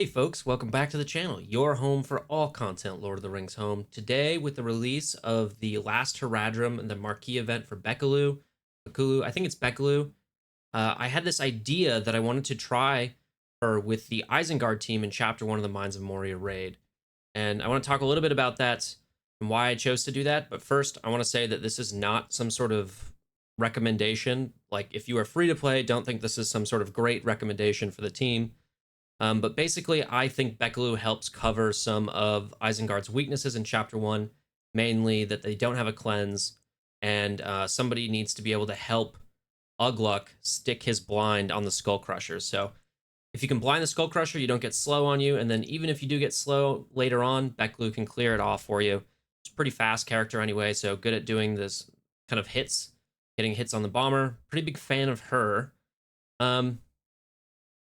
Hey folks, welcome back to the channel, your home for all content Lord of the Rings home. Today, with the release of the last Haradrim and the marquee event for Bekelu, I think it's Bekelu, I had this idea that I wanted to try her with the Isengard team in Chapter 1 of the Mines of Moria raid. And I want to talk a little bit about that and why I chose to do that. But first, I want to say that this is not some sort of recommendation. Like, if you are free to play, don't think this is some sort of great recommendation for the team. But basically, I think Bekelu helps cover some of Isengard's weaknesses in Chapter 1, mainly that they don't have a cleanse, and somebody needs to be able to help Ugluk stick his blind on the Skull Crusher. So if you can blind the Skull Crusher, you don't get slow on you, and then even if you do get slow later on, Bekelu can clear it off for you. It's a pretty fast character anyway, so good at doing this kind of hits, getting hits on the bomber. Pretty big fan of her. Um,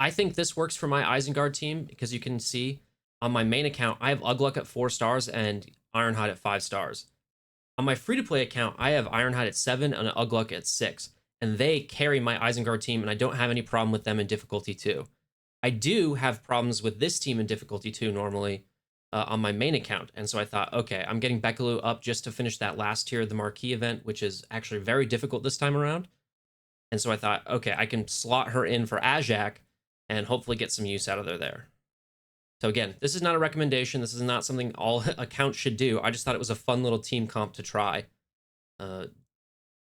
I think this works for my Isengard team because you can see on my main account, I have Ugluk at 4 stars and Ironhide at 5 stars. On my free to play account, I have Ironhide at 7 and Ugluk at 6. And they carry my Isengard team, and I don't have any problem with them in difficulty 2. I do have problems with this team in difficulty 2 normally on my main account. And so I thought, okay, I'm getting Bekelu up just to finish that last tier of the marquee event, which is actually very difficult this time around. And so I thought, okay, I can slot her in for Ajak and hopefully get some use out of there. So again, this is not a recommendation. This is not something all accounts should do. I just thought it was a fun little team comp to try. Uh,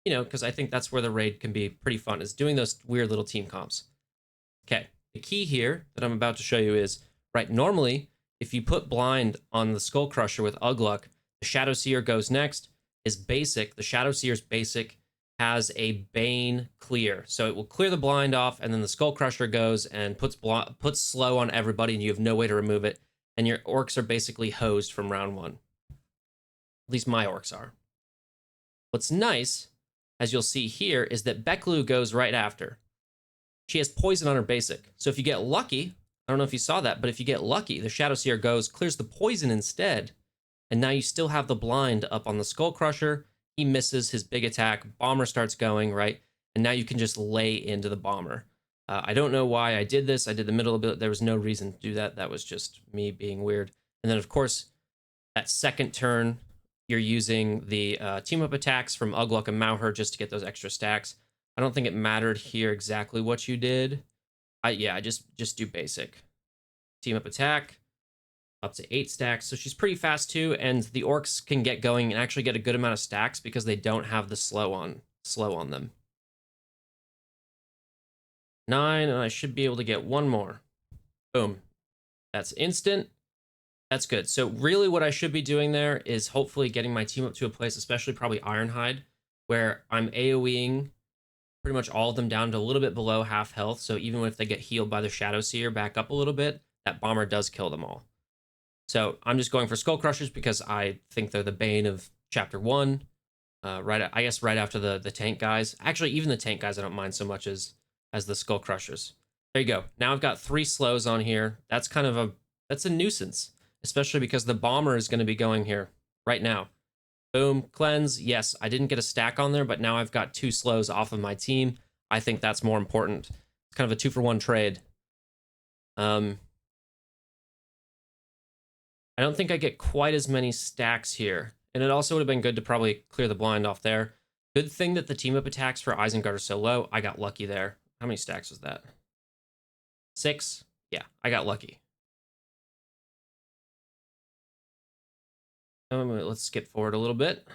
because I think that's where the raid can be pretty fun, is doing those weird little team comps. Okay, the key here that I'm about to show you is, right, normally, if you put blind on the Skull Crusher with Ugluk, the Shadow Seer goes next, is basic. The Shadow Seer's basic has a Bane clear. So it will clear the blind off, and then the Skull Crusher goes and puts slow on everybody, and you have no way to remove it. And your orcs are basically hosed from round 1. At least my orcs are. What's nice, as you'll see here, is that Bekelu goes right after. She has poison on her basic. So if you get lucky, I don't know if you saw that, but if you get lucky, the Shadow Seer goes, clears the poison instead, and now you still have the blind up on the Skull Crusher. He misses his big attack. Bomber starts going, right? And now you can just lay into the bomber. I don't know why I did this. I did the middle of it. There was no reason to do that. That was just me being weird. And then, of course, that second turn, you're using the team-up attacks from Ugluk and Mauher just to get those extra stacks. I don't think it mattered here exactly what you did. I just do basic. Team-up attack, up to 8 stacks. So she's pretty fast too, and the orcs can get going and actually get a good amount of stacks because they don't have the slow on them. 9, and I should be able to get one more. Boom. That's instant. That's good. So really what I should be doing there is hopefully getting my team up to a place, especially probably Ironhide, where I'm AoEing pretty much all of them down to a little bit below half health. So even if they get healed by the Shadow Seer back up a little bit, that bomber does kill them all. So I'm just going for Skull Crushers because I think they're the bane of Chapter 1. Right after the tank guys. Actually, even the tank guys I don't mind so much as the Skull Crushers. There you go. Now I've got 3 slows on here. That's kind of that's a nuisance, especially because the bomber is going to be going here right now. Boom, cleanse. Yes, I didn't get a stack on there, but now I've got 2 slows off of my team. I think that's more important. It's kind of a 2-for-1 trade. I don't think I get quite as many stacks here. And it also would have been good to probably clear the blind off there. Good thing that the team-up attacks for Isengard are so low. I got lucky there. How many stacks was that? 6? Yeah, I got lucky. Let's skip forward a little bit.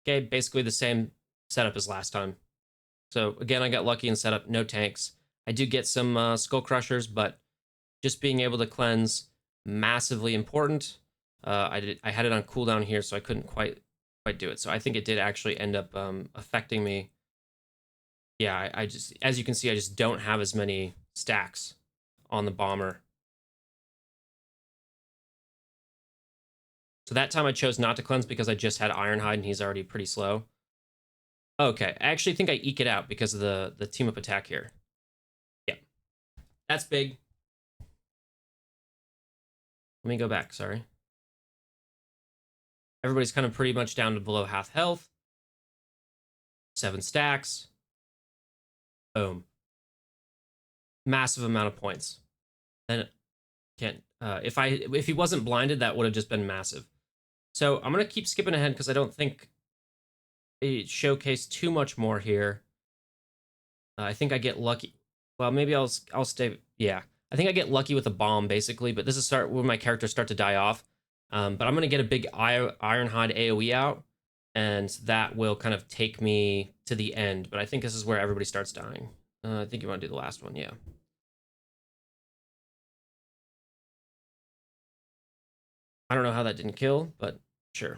Okay, basically the same setup as last time. So again, I got lucky in setup, no tanks. I do get some Skull Crushers, but just being able to cleanse, massively important. I had it on cooldown here, so I couldn't quite do it. So I think it did actually end up affecting me. Yeah, I just, as you can see, I just don't have as many stacks on the bomber. So that time I chose not to cleanse because I just had Ironhide and he's already pretty slow. Okay, I actually think I eke it out because of the team-up attack here. Yeah, that's big. Let me go back, sorry. Everybody's kind of pretty much down to below half health. 7 stacks. Boom. massive amount of points. And can't if he wasn't blinded, that would have just been massive. So I'm gonna keep skipping ahead because I don't think it showcased too much more here. I think I get lucky. Well, maybe I'll stay. Yeah, I think I get lucky with a bomb basically. But this is when my characters start to die off. But I'm gonna get a big Ironhide AOE out, and that will kind of take me to the end. But I think this is where everybody starts dying. I think you want to do the last one, yeah. I don't know how that didn't kill, but sure.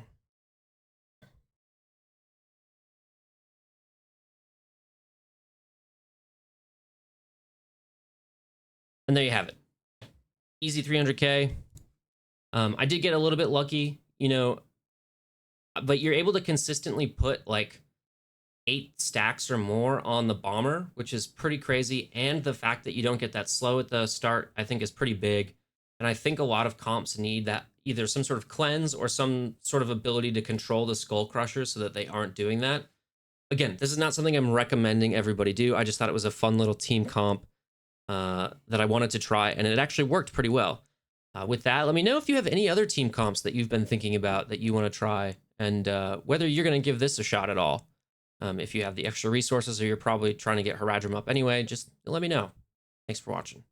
And there you have it. Easy 300k. I did get a little bit lucky, you know, but you're able to consistently put like 8 stacks or more on the bomber, which is pretty crazy. And the fact that you don't get that slow at the start, I think is pretty big. And I think a lot of comps need that, either some sort of cleanse or some sort of ability to control the skull crushers so that they aren't doing that. Again, this is not something I'm recommending everybody do. I just thought it was a fun little team comp that I wanted to try, and it actually worked pretty well. With that, let me know if you have any other team comps that you've been thinking about that you want to try, and whether you're going to give this a shot at all. If you have the extra resources or you're probably trying to get Haradrim up anyway, just let me know. Thanks for watching.